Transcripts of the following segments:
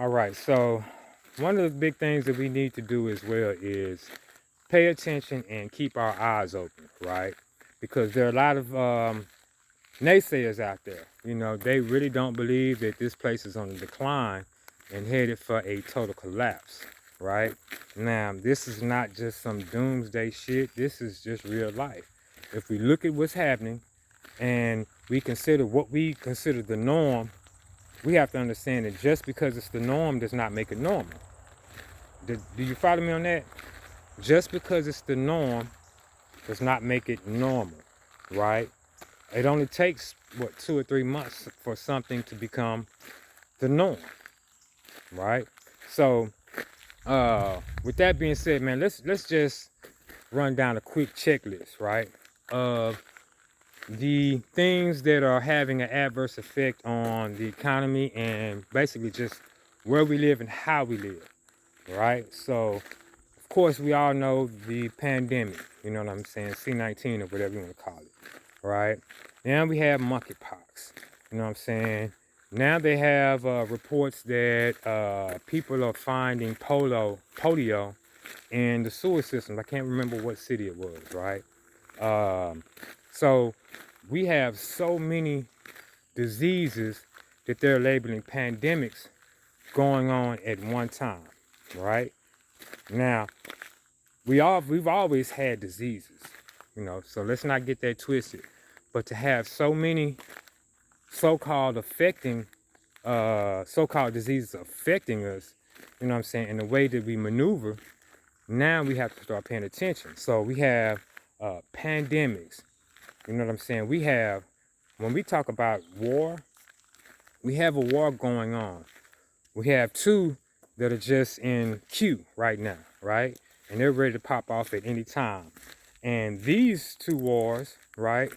All right, so one of the big things that we need to do as well is pay attention and keep our eyes open, right? Because there are a lot of naysayers out there. They really don't believe that this place is on the decline and headed for a total collapse, right? Now, this is not just some doomsday shit. This is just real life. If we look at what's happening and we consider what we consider the norm, we have to understand that just because it's the norm does not make it normal. Do you follow me on that? Just because it's the norm does not make it normal, right? It only takes, what, 2 or 3 months for something to become the norm, right? So, with that being said, man, let's just run down a quick checklist, right, of the things that are having an adverse effect on the economy and basically just where we live and how we live, right? So, of course, we all know the pandemic, you know what I'm saying, C-19 or whatever you want to call it, right? Now we have monkeypox, you know what I'm saying? Now they have reports that people are finding polio in the sewer systems. I can't remember what city it was, right? So we have so many diseases that they're labeling pandemics going on at one time, right? Now, we've always had diseases, so let's not get that twisted. But to have so many so-called diseases affecting us, you know what I'm saying, in the way that we maneuver, now we have to start paying attention. So we have pandemics, you know what I'm saying? When we talk about war, we have a war going on. We have two that are just in queue right now, right? And they're ready to pop off at any time. And these two wars, right?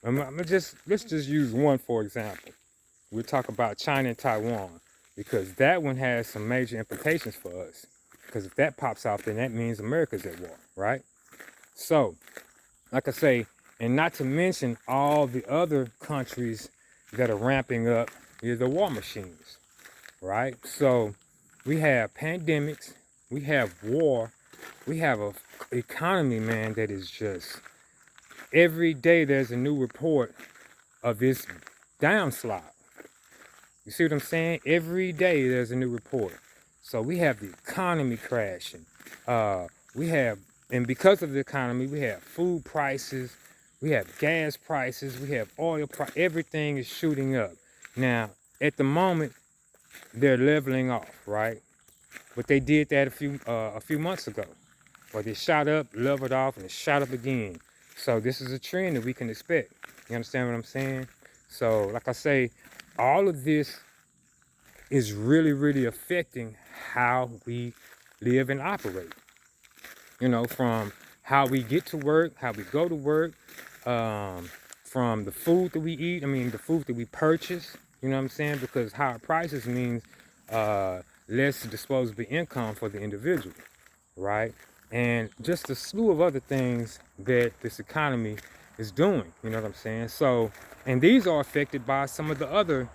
Let's just use one for example. We'll talk about China and Taiwan because that one has some major implications for us. Because if that pops off, then that means America's at war, right? So, like I say, and not to mention all the other countries that are ramping up the war machines, right? So we have pandemics, we have war, we have a economy, man, that is just every day there's a new report of this downslide. You see what I'm saying? Every day there's a new report. So we have the economy crashing. We have, and because of the economy, we have food prices, we have gas prices, we have oil prices. Everything is shooting up. Now, at the moment, they're leveling off, right? But they did that a few months ago, where they shot up, leveled off, and it shot up again. So this is a trend that we can expect. You understand what I'm saying? So, like I say, all of this is really, really affecting how we live and operate. From how we get to work, how we go to work, from the food that we eat, the food that we purchase, you know what I'm saying? Because higher prices means less disposable income for the individual, right? And just a slew of other things that this economy is doing, you know what I'm saying? So, and these are affected by some of the other,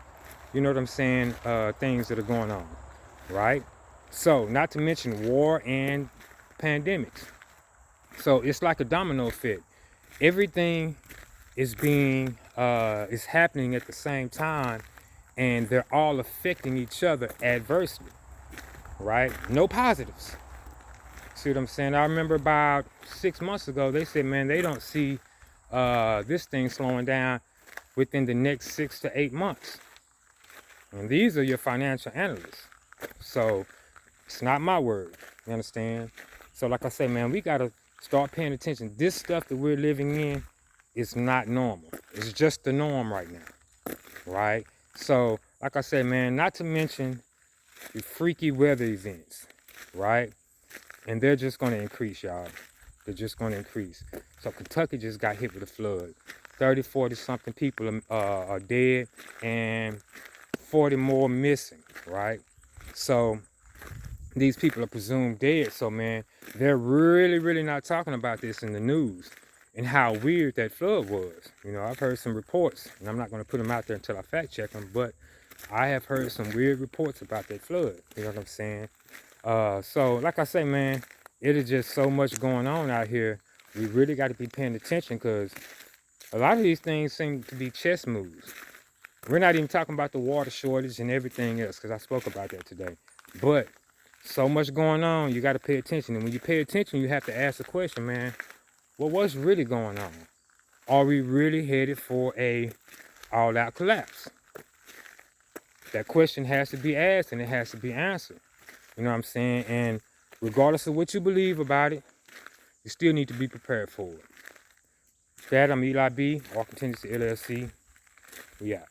you know what I'm saying, things that are going on, right? So, not to mention war and pandemics. So it's like a domino effect. Everything is happening at the same time, and they're all affecting each other adversely, right? No positives. See what I'm saying? I remember about 6 months ago, they said, man, they don't see this thing slowing down within the next 6 to 8 months. And these are your financial analysts. So it's not my word. You understand? So like I say, man, we got to start paying attention. This stuff that we're living in is not normal. It's just the norm right now, right? So like I said, man, not to mention the freaky weather events, right? And they're just going to increase, y'all. They're just going to increase. So Kentucky just got hit with a flood. 30, 40 something people are dead and 40 more missing, right? So these people are presumed dead. So, man, they're really, really not talking about this in the news and how weird that flood was. I've heard some reports, and I'm not going to put them out there until I fact check them, but I have heard some weird reports about that flood. You know what I'm saying? So like I say, man, it is just so much going on out here. We really got to be paying attention because a lot of these things seem to be chess moves. We're not even talking about the water shortage and everything else because I spoke about that today. But so much going on, you got to pay attention. And when you pay attention, you have to ask the question, man, well, what's really going on? Are we really headed for a all-out collapse? That question has to be asked and it has to be answered. You know what I'm saying? And regardless of what you believe about it, you still need to be prepared for it. With that, I'm Eli B, All Contingency LLC. We out.